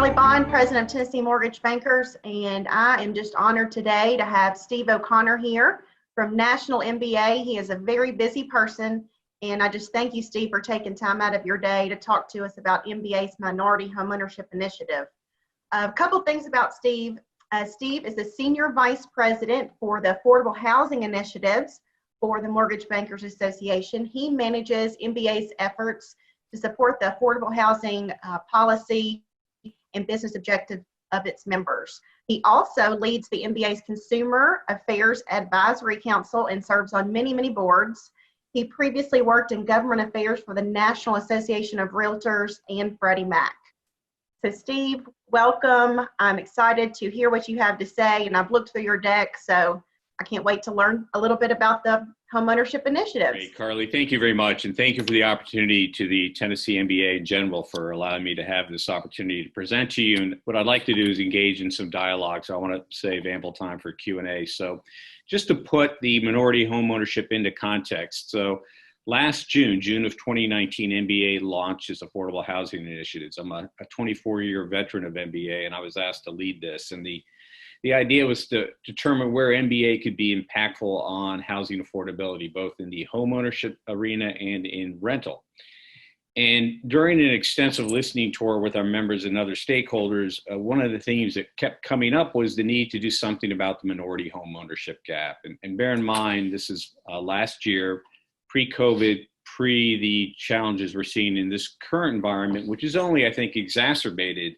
Carly Bond, President of Tennessee Mortgage Bankers, and I am just honored today to have Steve O'Connor here from National MBA. He is a very busy person, and I just thank you, Steve, for taking time out of your day to talk to us about MBA's Minority Homeownership Initiative. A couple things about Steve. Steve is the Senior Vice President for the Affordable Housing Initiatives for the Mortgage Bankers Association. He manages MBA's efforts to support the affordable housing policy and business objective of its members. He also leads the MBA's Consumer Affairs Advisory Council and serves on many, many boards. He previously worked in government affairs for the National Association of Realtors and Freddie Mac. So Steve, welcome. I'm excited to hear what you have to say, and I've looked through your deck, so I can't wait to learn a little bit about the homeownership initiatives. Great, Carly, thank you very much. And thank you for the opportunity to the Tennessee MBA in general for allowing me to have this opportunity to present to you. And what I'd like to do is engage in some dialogue. So I want to save ample time for Q&A. So just to put the minority homeownership into context. So last June of 2019, MBA launched its affordable housing initiatives. I'm a 24-year veteran of MBA, and I was asked to lead this. And the idea was to determine where MBA could be impactful on housing affordability, both in the homeownership arena and in rental. And during an extensive listening tour with our members and other stakeholders, one of the themes that kept coming up was the need to do something about the minority homeownership gap. And bear in mind, this is last year, pre-COVID, pre the challenges we're seeing in this current environment, which is only, I think, exacerbated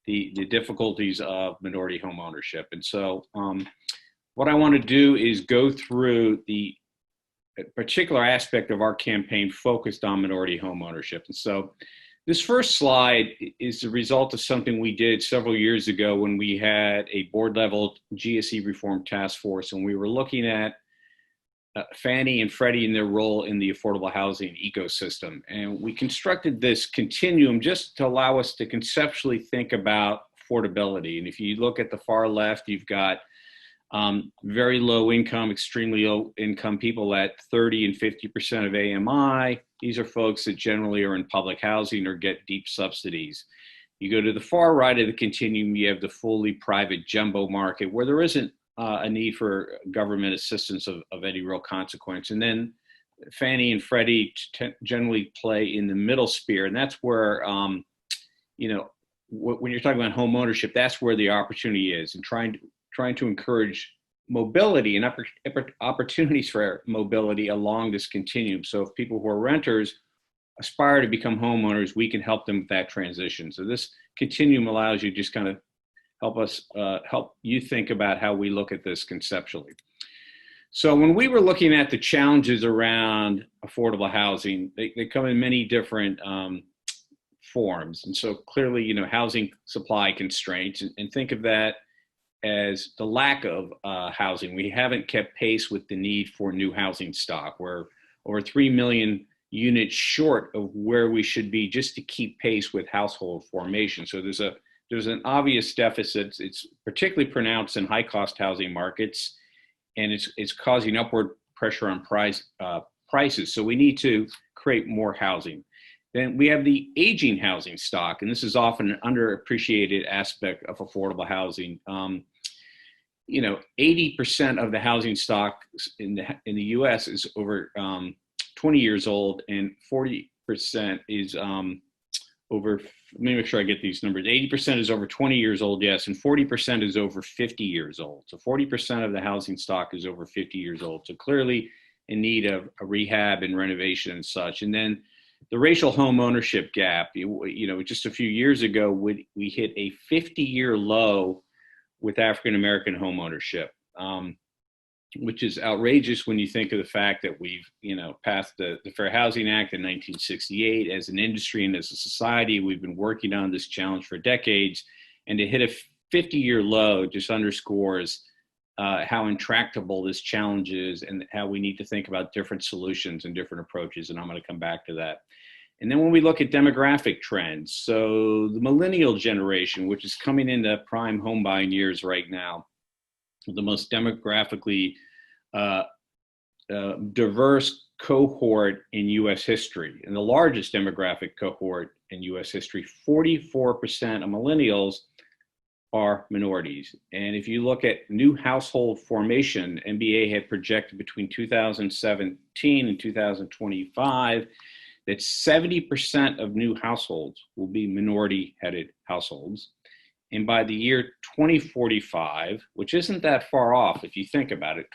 the difficulties of minority home ownership. And so what I want to do is go through the particular aspect of our campaign focused on minority home ownership. And so this first slide is the result of something we did several years ago when we had a board level GSE reform task force, and we were looking at Fannie and Freddie in their role in the affordable housing ecosystem. And we constructed this continuum just to allow us to conceptually think about affordability. And if you look at the far left, you've got very low income, extremely low income people at 30 and 50% of AMI. These are folks that generally are in public housing or get deep subsidies. You go to the far right of the continuum, you have the fully private jumbo market where there isn't a need for government assistance of any real consequence. And then Fannie and Freddie generally play in the middle sphere. And that's where, when you're talking about home ownership, that's where the opportunity is, and trying to encourage mobility and opportunities for mobility along this continuum. So if people who are renters aspire to become homeowners, we can help them with that transition. So this continuum allows you just kind of help you think about how we look at this conceptually. So when we were looking at the challenges around affordable housing, they come in many different forms. And so clearly, housing supply constraints, and think of that as the lack of housing. We haven't kept pace with the need for new housing stock. We're over 3 million units short of where we should be just to keep pace with household formation. So there's an obvious deficit. It's particularly pronounced in high-cost housing markets, and it's causing upward pressure on prices. So we need to create more housing. Then we have the aging housing stock, and this is often an underappreciated aspect of affordable housing. 80% of the housing stock in the U.S. is over 20 years old, and 40% is over, let me make sure I get these numbers. 80% is over 20 years old, yes, and 40% is over 50 years old. So 40% of the housing stock is over 50 years old. So clearly in need of a rehab and renovation and such. And then the racial home ownership gap, just a few years ago, we hit a 50-year low with African-American home ownership, which is outrageous when you think of the fact that we've, passed the Fair Housing Act in 1968. As an industry and as a society, we've been working on this challenge for decades, and to hit a 50-year low just underscores how intractable this challenge is and how we need to think about different solutions and different approaches, and I'm going to come back to that. And then when we look at demographic trends, so the millennial generation, which is coming into prime home buying years right now, the most demographically diverse cohort in U.S. history, and the largest demographic cohort in U.S. history, 44% of millennials are minorities. And if you look at new household formation, MBA had projected between 2017 and 2025 that 70% of new households will be minority-headed households. And by the year 2045, which isn't that far off if you think about it,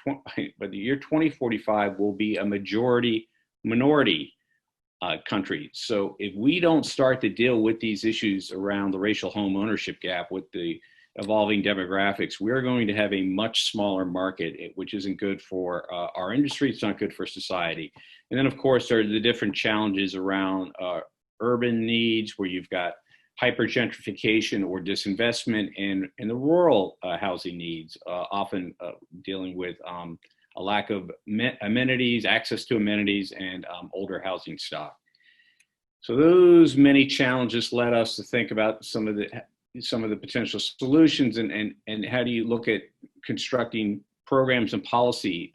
but the year 2045 will be a majority minority country. So if we don't start to deal with these issues around the racial home ownership gap with the evolving demographics, we're going to have a much smaller market, which isn't good for our industry. It's not good for society. And then, of course, there are the different challenges around urban needs, where you've got hypergentrification or disinvestment, and the rural housing needs, often dealing with a lack of amenities, access to amenities, and older housing stock. So those many challenges led us to think about some of the potential solutions, and how do you look at constructing programs and policy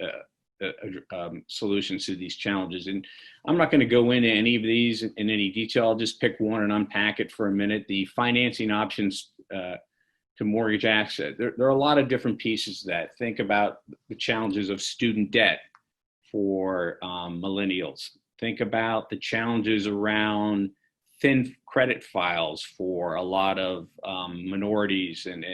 solutions to these challenges. And I'm not going to go into any of these in any detail. I'll just pick one and unpack it for a minute. The financing options to mortgage access. There are a lot of different pieces of that. Think about the challenges of student debt for millennials. Think about the challenges around thin credit files for a lot of minorities and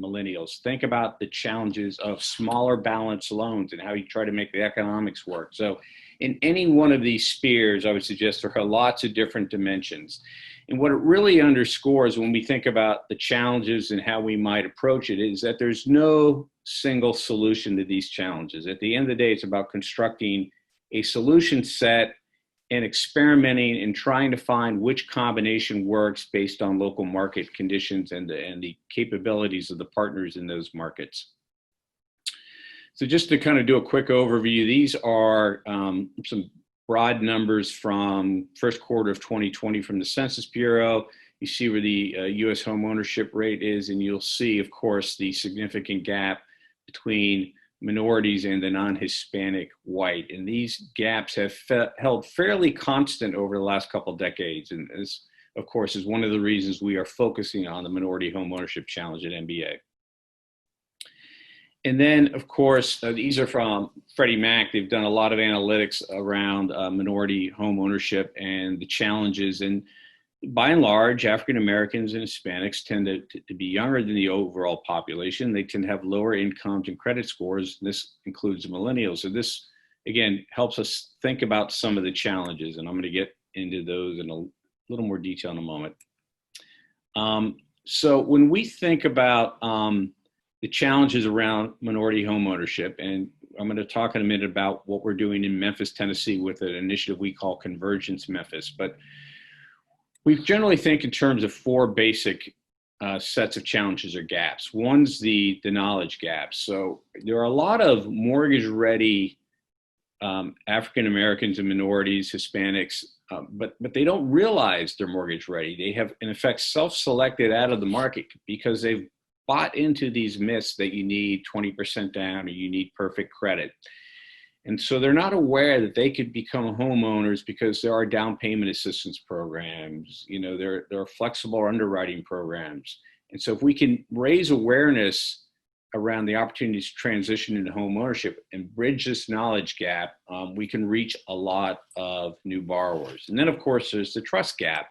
millennials. Think about the challenges of smaller balance loans and how you try to make the economics work. So in any one of these spheres, I would suggest there are lots of different dimensions. And what it really underscores when we think about the challenges and how we might approach it is that there's no single solution to these challenges. At the end of the day, it's about constructing a solution set and experimenting and trying to find which combination works based on local market conditions and the capabilities of the partners in those markets. So just to kind of do a quick overview, these are some broad numbers from first quarter of 2020 from the Census Bureau. You see where the U.S. home ownership rate is, and you'll see, of course, the significant gap between minorities and the non-Hispanic white. And these gaps have held fairly constant over the last couple of decades. And this, of course, is one of the reasons we are focusing on the minority home ownership challenge at MBA. And then, of course, these are from Freddie Mac. They've done a lot of analytics around minority home ownership and the challenges. And by and large, African Americans and Hispanics tend to be younger than the overall population. They tend to have lower incomes and credit scores. This includes millennials. So this, again, helps us think about some of the challenges. And I'm going to get into those in a little more detail in a moment. So when we think about the challenges around minority home ownership, and I'm going to talk in a minute about what we're doing in Memphis, Tennessee with an initiative we call Convergence Memphis. But we generally think in terms of four basic sets of challenges or gaps. One's the knowledge gap. So there are a lot of mortgage-ready African Americans and minorities, Hispanics, but they don't realize they're mortgage-ready. They have, in effect, self-selected out of the market because they've bought into these myths that you need 20% down or you need perfect credit. And so they're not aware that they could become homeowners because there are down payment assistance programs, you know, there are flexible underwriting programs. And so if we can raise awareness around the opportunities to transition into home ownership and bridge this knowledge gap, we can reach a lot of new borrowers. And then, of course, there's the trust gap.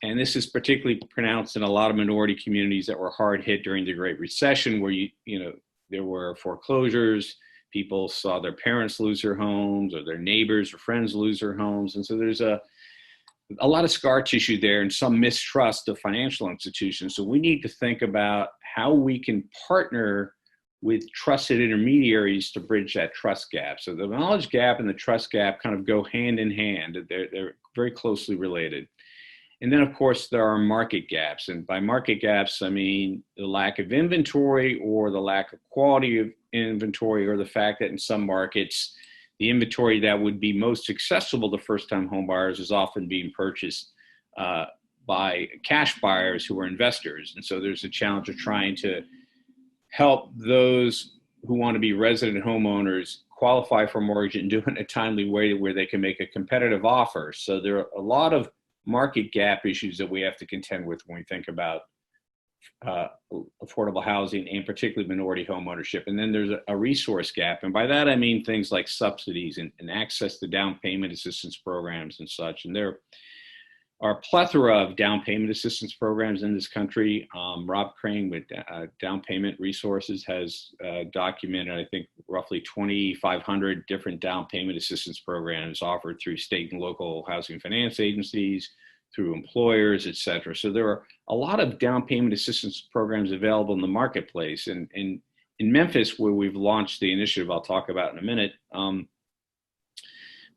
And this is particularly pronounced in a lot of minority communities that were hard hit during the Great Recession, where there were foreclosures. People saw their parents lose their homes, or their neighbors or friends lose their homes. And so there's a lot of scar tissue there and some mistrust of financial institutions. So we need to think about how we can partner with trusted intermediaries to bridge that trust gap. So the knowledge gap and the trust gap kind of go hand in hand. They're very closely related. And then, of course, there are market gaps. And by market gaps, I mean the lack of inventory or the lack of quality of inventory, or the fact that in some markets, the inventory that would be most accessible to first-time home buyers is often being purchased by cash buyers who are investors. And so there's a challenge of trying to help those who want to be resident homeowners qualify for mortgage and do it in a timely way where they can make a competitive offer. So there are a lot of market gap issues that we have to contend with when we think about affordable housing and particularly minority home ownership. And then there's a resource gap. And by that, I mean things like subsidies and access to down payment assistance programs and such. And there are a plethora of down payment assistance programs in this country. Rob Crane with Down Payment Resources has documented, I think, roughly 2,500 different down payment assistance programs offered through state and local housing finance agencies, through employers, et cetera. So there are a lot of down payment assistance programs available in the marketplace. And in Memphis, where we've launched the initiative I'll talk about in a minute,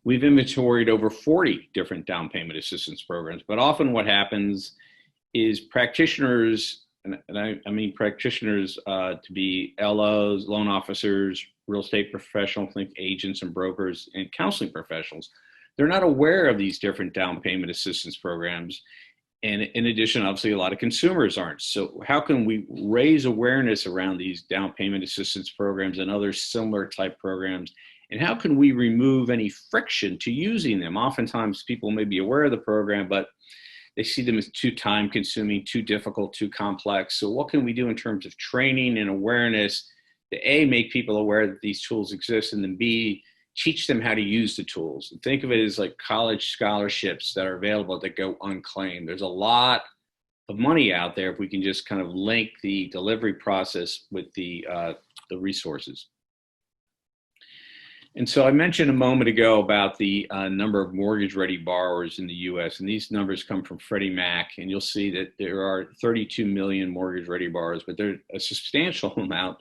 we've inventoried over 40 different down payment assistance programs. But often what happens is practitioners, and I mean practitioners to be LOs, loan officers, real estate professionals, think agents and brokers, and counseling professionals, they're not aware of these different down payment assistance programs. And in addition, obviously, a lot of consumers aren't. So how can we raise awareness around these down payment assistance programs and other similar type programs? And how can we remove any friction to using them? Oftentimes, people may be aware of the program, but they see them as too time consuming, too difficult, too complex. So what can we do in terms of training and awareness to A, make people aware that these tools exist, and then B, teach them how to use the tools? And think of it as like college scholarships that are available that go unclaimed. There's a lot of money out there if we can just kind of link the delivery process with the resources. And so I mentioned a moment ago about the number of mortgage-ready borrowers in the U.S., and these numbers come from Freddie Mac, and you'll see that there are 32 million mortgage-ready borrowers, but there's a substantial amount,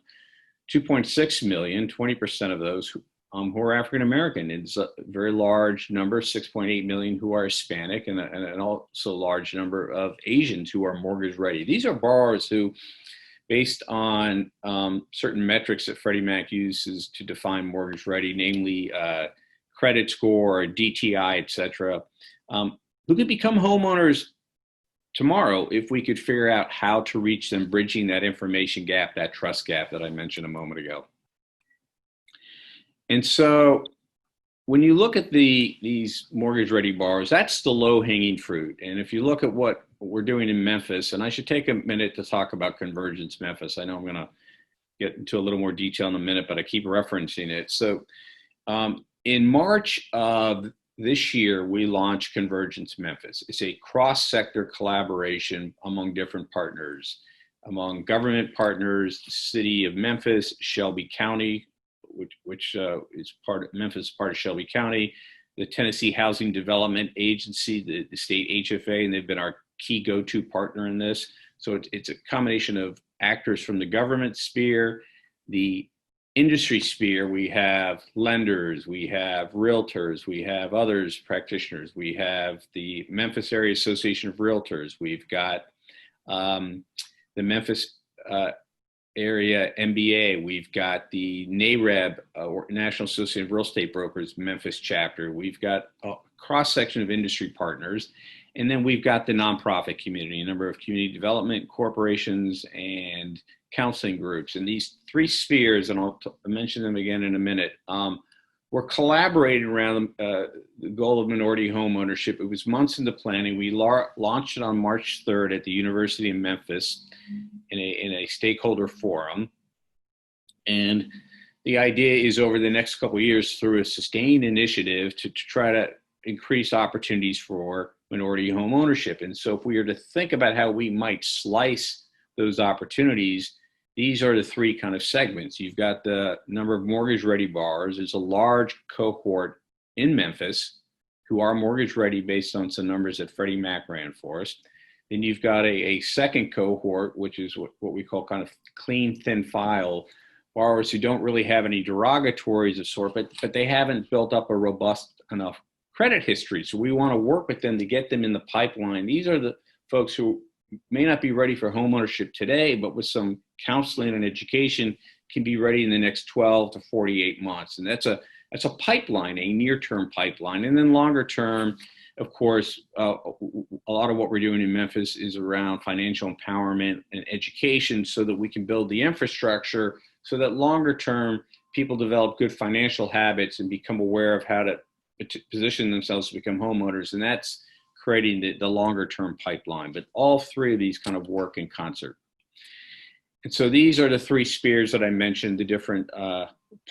2.6 million, 20% of those who are African American. It's a very large number, 6.8 million, who are Hispanic, and an also large number of Asians who are mortgage ready. These are borrowers who, based on certain metrics that Freddie Mac uses to define mortgage ready, namely credit score, DTI, et cetera, who could become homeowners tomorrow if we could figure out how to reach them, bridging that information gap, that trust gap that I mentioned a moment ago. And so when you look at these mortgage-ready borrowers, that's the low-hanging fruit. And if you look at what we're doing in Memphis, and I should take a minute to talk about Convergence Memphis. I know I'm going to get into a little more detail in a minute, but I keep referencing it. So in March of this year, we launched Convergence Memphis. It's a cross-sector collaboration among different partners, among government partners, the city of Memphis, Shelby County, which is part of Memphis, part of Shelby County, the Tennessee Housing Development Agency, the state HFA, and they've been our key go-to partner in this. So it's a combination of actors from the government sphere, the industry sphere. We have lenders, we have realtors, we have others, practitioners, we have the Memphis Area Association of Realtors, we've got the Memphis Area MBA, we've got the NAREB, or National Association of Real Estate Brokers, Memphis chapter, we've got a cross-section of industry partners, and then we've got the nonprofit community, a number of community development corporations and counseling groups. And these three spheres, and I'll mention them again in a minute, we're collaborating around the goal of minority home ownership. It was months into planning. We launched it on March 3rd at the University of Memphis in a stakeholder forum. And the idea is over the next couple of years, through a sustained initiative to try to increase opportunities for minority home ownership. And so if we were to think about how we might slice those opportunities, these are the three kind of segments. You've got the number of mortgage ready borrowers. There's a large cohort in Memphis who are mortgage ready based on some numbers that Freddie Mac ran for us. Then you've got a second cohort, which is what we call kind of clean, thin file borrowers who don't really have any derogatories of sort, but they haven't built up a robust enough credit history. So we want to work with them to get them in the pipeline. These are the folks who may not be ready for homeownership today, but with some counseling and education can be ready in the next 12 to 48 months. And that's a pipeline, a near-term pipeline. And then longer term, of course, a lot of what we're doing in Memphis is around financial empowerment and education so that we can build the infrastructure so that longer term people develop good financial habits and become aware of how to position themselves to become homeowners. And that's creating the longer term pipeline. But all three of these kind of work in concert. And so these are the three spheres that I mentioned, the different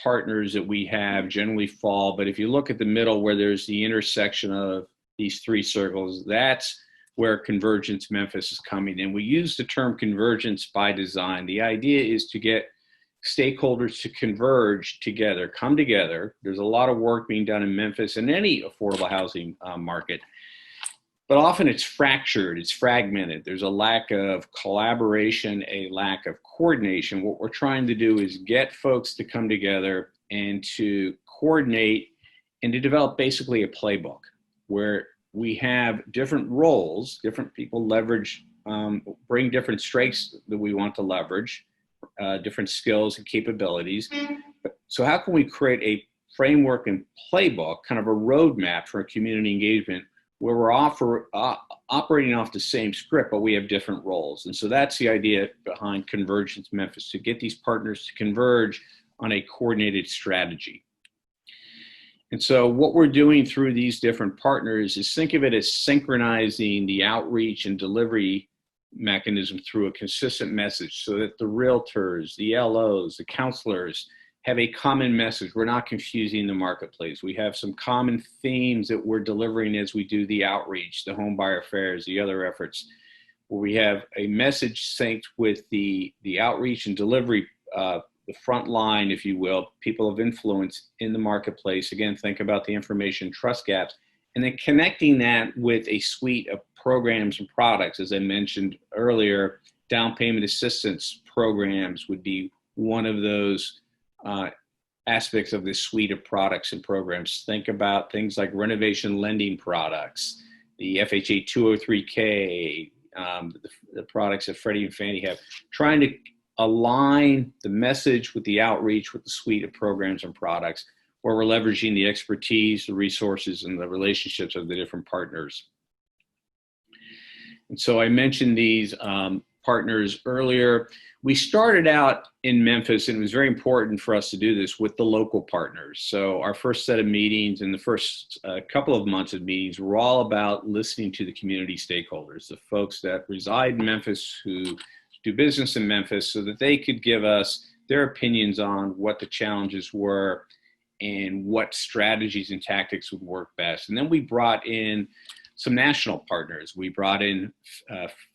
partners that we have generally fall. But if you look at the middle where there's the intersection of these three circles, that's where Convergence Memphis is coming in. We use the term convergence by design. The idea is to get stakeholders to converge together, come together. There's a lot of work being done in Memphis and any affordable housing market. But often it's fractured, it's fragmented. There's a lack of collaboration, a lack of coordination. What we're trying to do is get folks to come together and to coordinate and to develop basically a playbook where we have different roles, different people leverage, bring different strengths that we want to leverage, different skills and capabilities. So how can we create a framework and playbook, kind of a roadmap for community engagement where we're operating off the same script, but we have different roles. And so that's the idea behind Convergence Memphis, to get these partners to converge on a coordinated strategy. And so what we're doing through these different partners is think of it as synchronizing the outreach and delivery mechanism through a consistent message so that the realtors, the LOs, the counselors, have a common message. We're not confusing the marketplace. We have some common themes that we're delivering as we do the outreach, the home buyer fairs, the other efforts, where we have a message synced with the outreach and delivery, the front line, if you will, people of influence in the marketplace. Again, think about the information trust gaps, and then connecting that with a suite of programs and products. As I mentioned earlier, down payment assistance programs would be one of those aspects of this suite of products and programs. Think about things like renovation lending products, the FHA 203K, the products that Freddie and Fannie have, trying to align the message with the outreach with the suite of programs and products where we're leveraging the expertise, the resources, and the relationships of the different partners. And so I mentioned these partners earlier. We started out in Memphis, and it was very important for us to do this with the local partners. So our first set of meetings and the first couple of months of meetings were all about listening to the community stakeholders, the folks that reside in Memphis, who do business in Memphis, so that they could give us their opinions on what the challenges were and what strategies and tactics would work best. And then we brought in some national partners. We brought in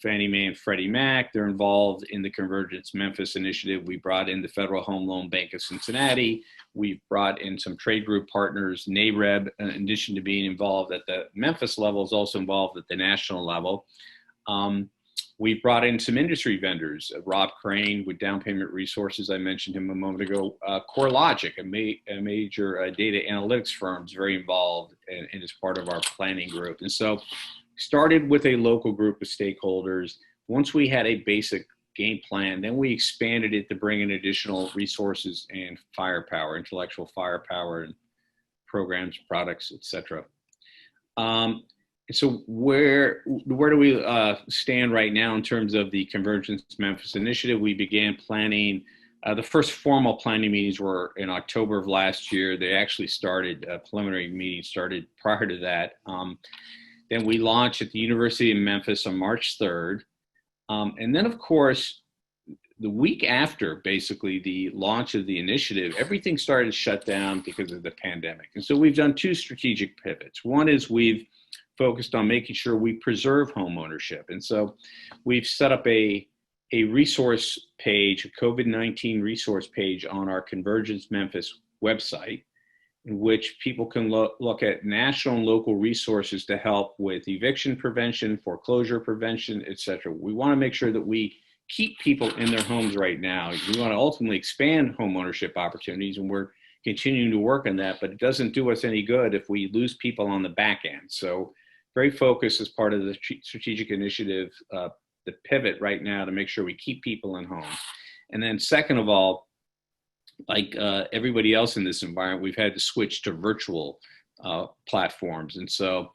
Fannie Mae and Freddie Mac. They're involved in the Convergence Memphis initiative. We brought in the Federal Home Loan Bank of Cincinnati. We've brought in some trade group partners. NAREB, in addition to being involved at the Memphis level, is also involved at the national level. We brought in some industry vendors, Rob Crane with Down Payment Resources. I mentioned him a moment ago. CoreLogic, a major data analytics firm, is very involved and is part of our planning group. And so started with a local group of stakeholders. Once we had a basic game plan, then we expanded it to bring in additional resources and firepower, intellectual firepower, and programs, products, et cetera. So where do we stand right now in terms of the Convergence Memphis initiative? We began planning, the first formal planning meetings were in October of last year. They actually started, preliminary meetings started prior to that. Then we launched at the University of Memphis on March 3rd. And then of course, the week after basically the launch of the initiative, everything started to shut down because of the pandemic. And so we've done two strategic pivots. One is we've focused on making sure we preserve home ownership. And so we've set up a resource page, a COVID-19 resource page on our Convergence Memphis website, in which people can look at national and local resources to help with eviction prevention, foreclosure prevention, et cetera. We want to make sure that we keep people in their homes right now. We want to ultimately expand home ownership opportunities, and we're continuing to work on that, but it doesn't do us any good if we lose people on the back end. So very focused as part of the strategic initiative, the pivot right now to make sure we keep people in homes. And then second of all, like everybody else in this environment, we've had to switch to virtual platforms. And so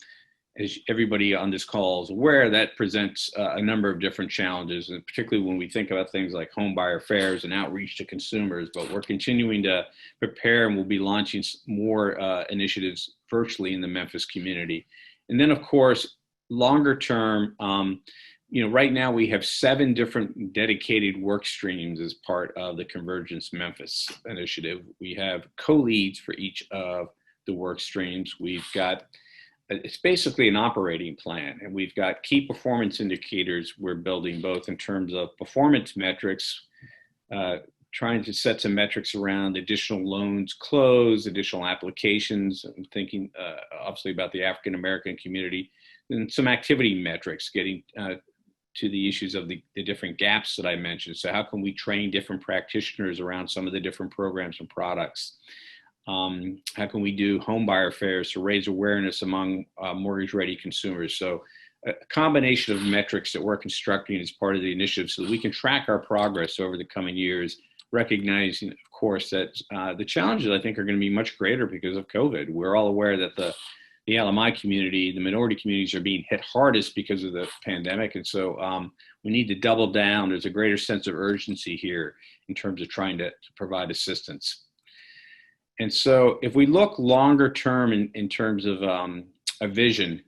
as everybody on this call is aware, that presents a number of different challenges, and particularly when we think about things like home buyer fairs and outreach to consumers. But we're continuing to prepare, and we'll be launching more initiatives virtually in the Memphis community. And then, of course, longer term, right now we have 7 different dedicated work streams as part of the Convergence Memphis initiative. We have co-leads for each of the work streams. It's basically an operating plan, and we've got key performance indicators we're building, both in terms of performance metrics, trying to set some metrics around additional loans closed, additional applications. I'm thinking obviously about the African American community, and some activity metrics, getting to the issues of the different gaps that I mentioned. So how can we train different practitioners around some of the different programs and products? How can we do home buyer fairs to raise awareness among mortgage-ready consumers? So a combination of metrics that we're constructing as part of the initiative so that we can track our progress over the coming years, recognizing, of course, that the challenges, I think, are going to be much greater because of COVID. We're all aware that the LMI community, the minority communities, are being hit hardest because of the pandemic. And so we need to double down. There's a greater sense of urgency here in terms of trying to provide assistance. And so if we look longer term in terms of a vision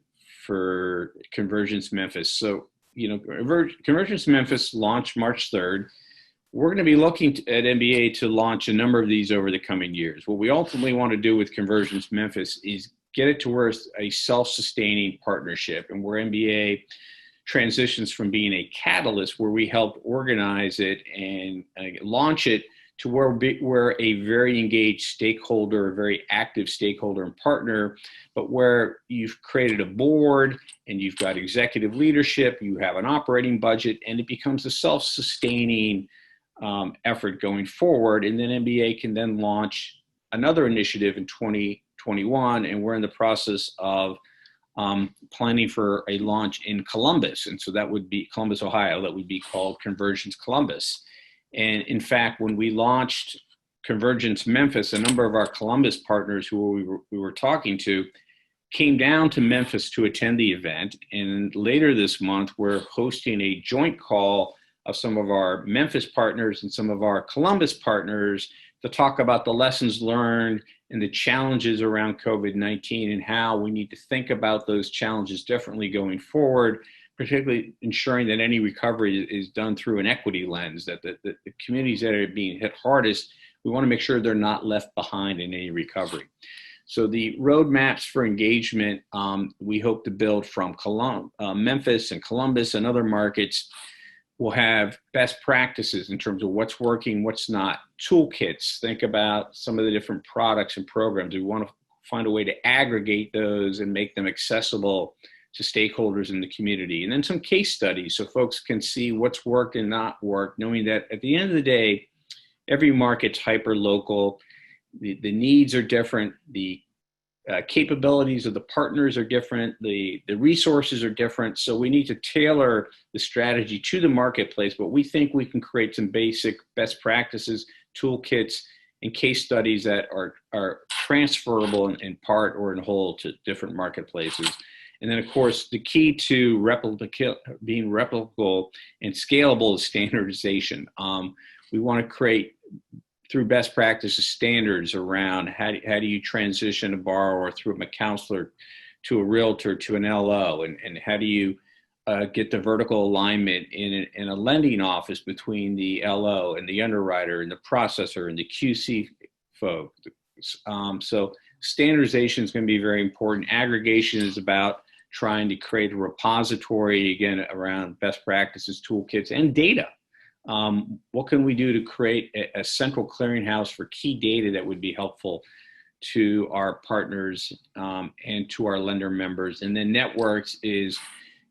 for Convergence Memphis, so, Convergence Memphis launched March 3rd. We're going to be looking at MBA to launch a number of these over the coming years. What we ultimately want to do with Convergence Memphis is get it to where it's a self-sustaining partnership, and where MBA transitions from being a catalyst where we help organize it and launch it to where we're a very engaged stakeholder, a very active stakeholder and partner, but where you've created a board and you've got executive leadership, you have an operating budget, and it becomes a self-sustaining effort going forward. And then MBA can then launch another initiative in 2021, and we're in the process of planning for a launch in Columbus. And so that would be Columbus, Ohio. That would be called Convergence Columbus. And in fact, when we launched Convergence Memphis, a number of our Columbus partners who we were talking to came down to Memphis to attend the event. And later this month, we're hosting a joint call of some of our Memphis partners and some of our Columbus partners to talk about the lessons learned and the challenges around COVID-19 and how we need to think about those challenges differently going forward, particularly ensuring that any recovery is done through an equity lens, that the communities that are being hit hardest, we want to make sure they're not left behind in any recovery. So the roadmaps for engagement, we hope to build from Memphis and Columbus and other markets. We'll have best practices in terms of what's working, what's not, toolkits. Think about some of the different products and programs. We want to find a way to aggregate those and make them accessible to stakeholders in the community. And then some case studies so folks can see what's worked and not worked, knowing that at the end of the day, every market's hyper-local. The needs are different. The capabilities of the partners are different. The resources are different. So we need to tailor the strategy to the marketplace, but we think we can create some basic best practices, toolkits, and case studies that are transferable in part or in whole to different marketplaces. And then, of course, the key to being replicable and scalable is standardization. We want to create, through best practices, standards around how do you transition a borrower through a counselor to a realtor to an LO, and how do you get the vertical alignment in a lending office between the LO and the underwriter and the processor and the QC folks. So standardization is going to be very important. Aggregation is about trying to create a repository, again, around best practices, toolkits, and data. What can we do to create a central clearinghouse for key data that would be helpful to our partners and to our lender members? And then networks is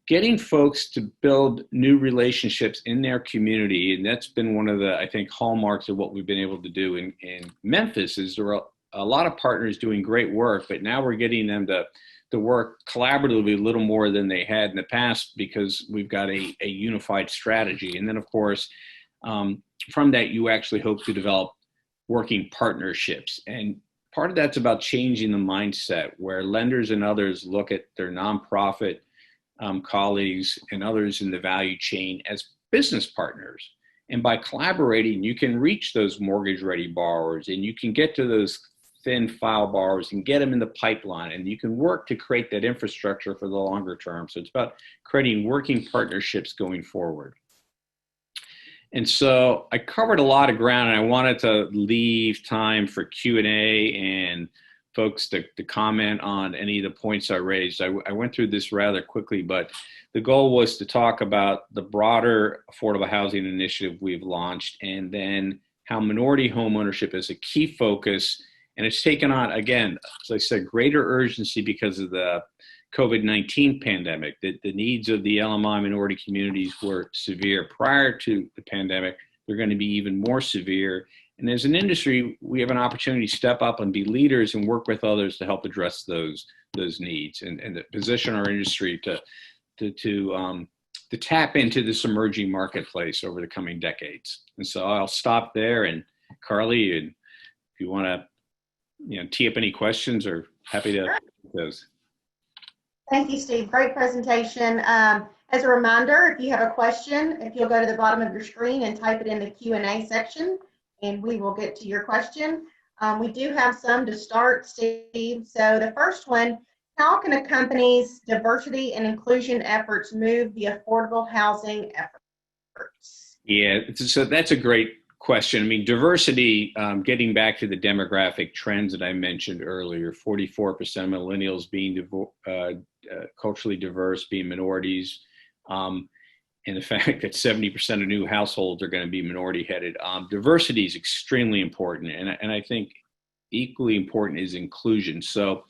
getting folks to build new relationships in their community. And that's been one of the, I think, hallmarks of what we've been able to do in Memphis. Is there are a lot of partners doing great work, but now we're getting them to work collaboratively a little more than they had in the past because we've got a unified strategy. And then, of course, from that, you actually hope to develop working partnerships. And part of that's about changing the mindset where lenders and others look at their nonprofit colleagues and others in the value chain as business partners. And by collaborating, you can reach those mortgage-ready borrowers and you can get to those thin file borrowers and get them in the pipeline. And you can work to create that infrastructure for the longer term. So it's about creating working partnerships going forward. And so I covered a lot of ground, and I wanted to leave time for Q&A and folks to comment on any of the points I raised. I went through this rather quickly, but the goal was to talk about the broader affordable housing initiative we've launched, and then how minority homeownership is a key focus. And it's taken on, again, as I said, greater urgency because of the COVID-19 pandemic. The needs of the LMI minority communities were severe prior to the pandemic. They're going to be even more severe. And as an industry, we have an opportunity to step up and be leaders and work with others to help address those needs, and to position our industry to tap into this emerging marketplace over the coming decades. And so I'll stop there. And Carly, if you want to tee up any questions, or happy to take those. Thank you, Steve. Great presentation. As a reminder, if you have a question, if you'll go to the bottom of your screen and type it in the Q&A section, and we will get to your question. We do have some to start, Steve. So the first one, how can a company's diversity and inclusion efforts move the affordable housing efforts? Yeah, so that's a great question. I mean, diversity, getting back to the demographic trends that I mentioned earlier, 44% of millennials being culturally diverse, being minorities, and the fact that 70% of new households are going to be minority headed. Diversity is extremely important. And I think equally important is inclusion. So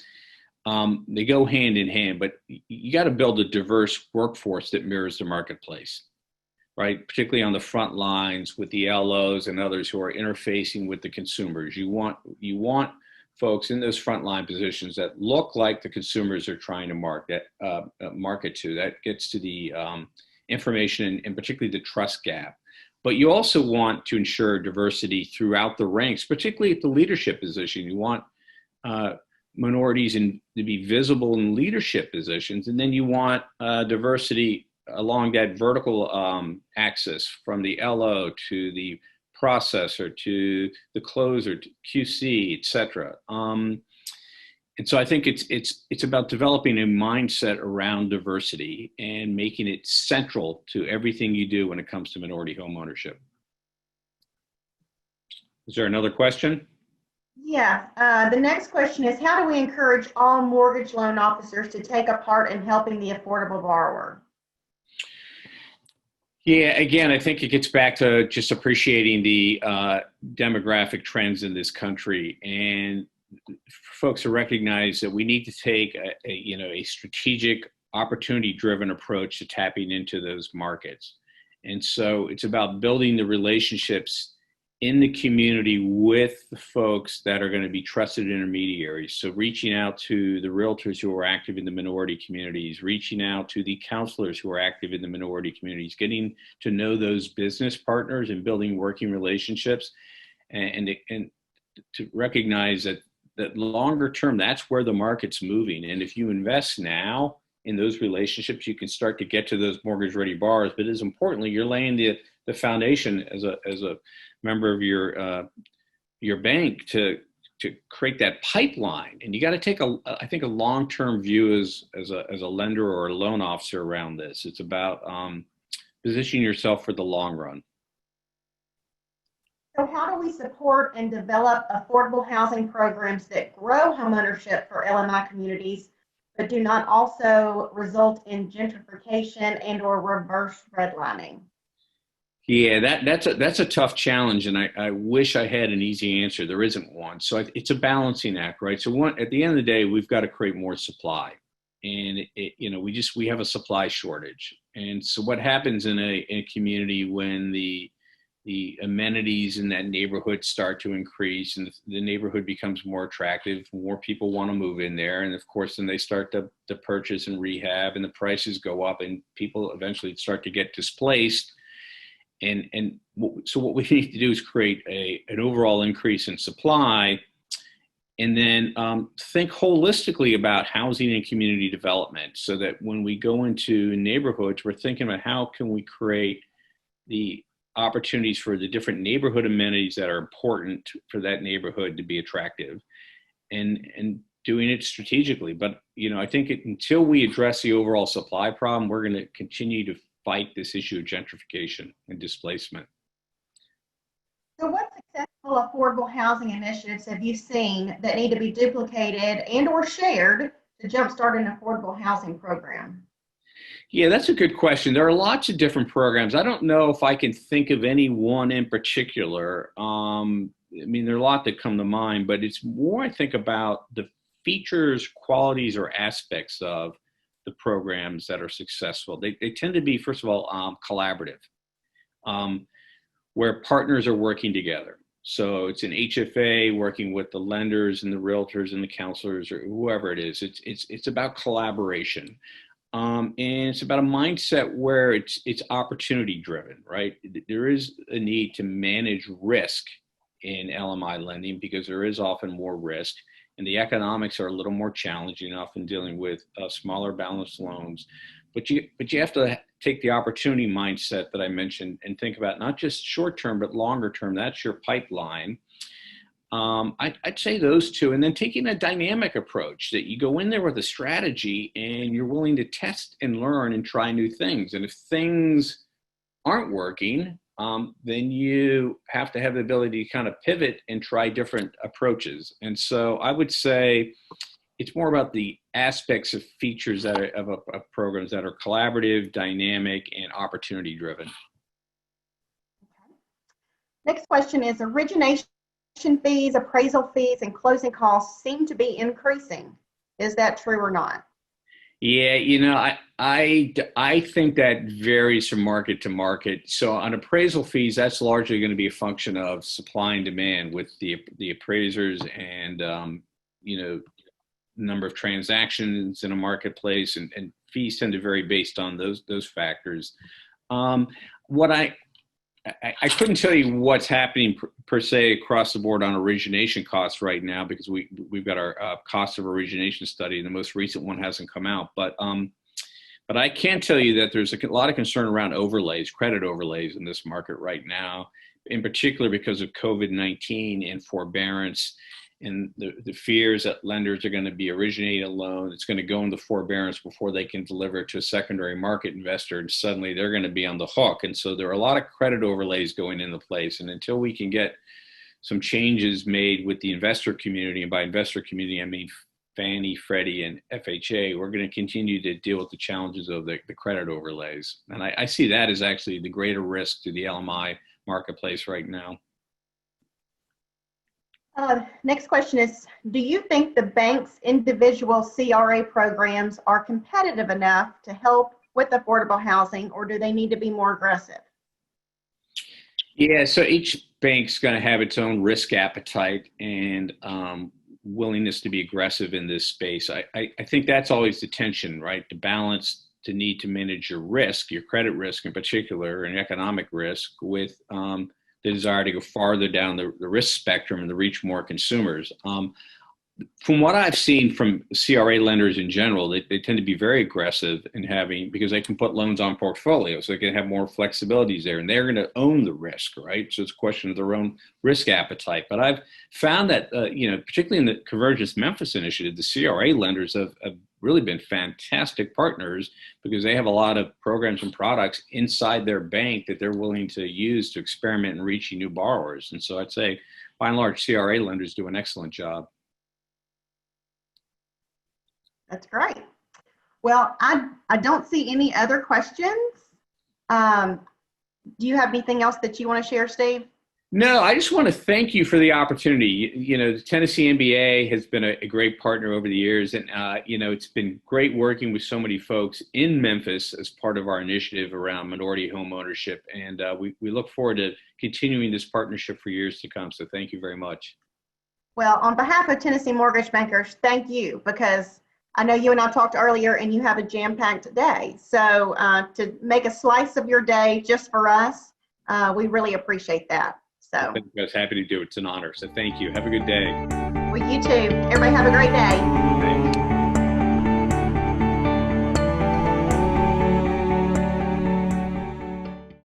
they go hand in hand, but you got to build a diverse workforce that mirrors the marketplace, right? Particularly on the front lines with the LOs and others who are interfacing with the consumers. You want folks in those frontline positions that look like the consumers are trying to market to. That gets to the information and particularly the trust gap. But you also want to ensure diversity throughout the ranks, particularly at the leadership position. You want minorities to be visible in leadership positions, and then you want diversity along that vertical axis, from the LO to the processor to the closer to QC, et cetera. And so I think it's about developing a mindset around diversity and making it central to everything you do when it comes to minority home ownership. Is there another question? Yeah, the next question is, how do we encourage all mortgage loan officers to take a part in helping the affordable borrower? Yeah, again, I think it gets back to just appreciating the demographic trends in this country, and folks to recognize that we need to take a strategic, opportunity-driven approach to tapping into those markets. And so it's about building the relationships in the community with the folks that are going to be trusted intermediaries. So reaching out to the realtors who are active in the minority communities, reaching out to the counselors who are active in the minority communities, getting to know those business partners and building working relationships, and to recognize that longer term, that's where the market's moving. And if you invest now in those relationships, you can start to get to those mortgage ready borrowers. But as importantly, you're laying the foundation as a member of your bank to create that pipeline. And you got to take I think a long-term view as a lender or a loan officer around this. It's about positioning yourself for the long run. So how do we support and develop affordable housing programs that grow homeownership for LMI communities, but do not also result in gentrification and or reverse redlining? Yeah, that's a tough challenge, and I wish I had an easy answer. There isn't one. So it's a balancing act, right? So at the end of the day, we've got to create more supply, and we have a supply shortage. And so what happens in a community when the amenities in that neighborhood start to increase and the neighborhood becomes more attractive, more people want to move in there. And of course, then they start to purchase and rehab, and the prices go up, and people eventually start to get displaced. So what we need to do is create an overall increase in supply, and then think holistically about housing and community development, so that when we go into neighborhoods, we're thinking about how can we create the opportunities for the different neighborhood amenities that are important for that neighborhood to be attractive. and doing it strategically. But, I think until we address the overall supply problem, we're going to continue to fight this issue of gentrification and displacement. So what successful affordable housing initiatives have you seen that need to be duplicated and or shared to jumpstart an affordable housing program? Yeah, that's a good question. There are lots of different programs. I don't know if I can think of any one in particular. There are a lot that come to mind, but it's more, I think, about the features, qualities, or aspects of the programs that are successful. They tend to be, first of all, collaborative, where partners are working together. So it's an HFA working with the lenders and the realtors and the counselors or whoever it is. It's about collaboration. And it's about a mindset where it's opportunity driven, right? There is a need to manage risk in LMI lending because there is often more risk, and the economics are a little more challenging, often dealing with smaller balance loans. But you have to take the opportunity mindset that I mentioned and think about not just short term, but longer term. That's your pipeline. I'd say those two, and then taking a dynamic approach that you go in there with a strategy and you're willing to test and learn and try new things. And if things aren't working, then you have to have the ability to kind of pivot and try different approaches. And so I would say it's more about the aspects of features that are of programs that are collaborative, dynamic, and opportunity driven. Okay. Next question is origination fees, appraisal fees, and closing costs seem to be increasing. Is that true or not? Yeah, I think that varies from market to market. So on appraisal fees, that's largely going to be a function of supply and demand with the appraisers and number of transactions in a marketplace, and fees tend to vary based on those factors. What I couldn't tell you what's happening per se across the board on origination costs right now because we've got our cost of origination study, and the most recent one hasn't come out. But I can tell you that there's a lot of concern around overlays, credit overlays in this market right now, in particular because of COVID-19 and forbearance. And the fears that lenders are going to be originating a loan, it's going to go into forbearance before they can deliver it to a secondary market investor, and suddenly they're going to be on the hook. And so there are a lot of credit overlays going into place. And until we can get some changes made with the investor community, and by investor community, I mean Fannie, Freddie, and FHA, we're going to continue to deal with the challenges of the credit overlays. And I see that as actually the greater risk to the LMI marketplace right now. Next question is, do you think the bank's individual CRA programs are competitive enough to help with affordable housing, or do they need to be more aggressive? Yeah, so each bank's going to have its own risk appetite and willingness to be aggressive in this space. I think that's always the tension, right? To balance the need to manage your risk, your credit risk in particular, and economic risk with the desire to go farther down the risk spectrum and to reach more consumers. From what I've seen from CRA lenders in general, they tend to be very aggressive in having, because they can put loans on portfolios, so they can have more flexibilities there, and they're going to own the risk, right? So it's a question of their own risk appetite. But I've found that, particularly in the Convergence Memphis initiative, the CRA lenders have really been fantastic partners because they have a lot of programs and products inside their bank that they're willing to use to experiment in reaching new borrowers. And so I'd say, by and large, CRA lenders do an excellent job. That's great. Well, I don't see any other questions. Do you have anything else that you want to share, Steve? No, I just want to thank you for the opportunity. The Tennessee MBA has been a great partner over the years, and it's been great working with so many folks in Memphis as part of our initiative around minority home ownership, and we look forward to continuing this partnership for years to come. So thank you very much. Well, on behalf of Tennessee Mortgage Bankers, thank you, because I know you and I talked earlier and you have a jam-packed day. So to make a slice of your day just for us, we really appreciate that. So I was happy to do it. It's an honor. So thank you. Have a good day. Well, you too. Everybody have a great day.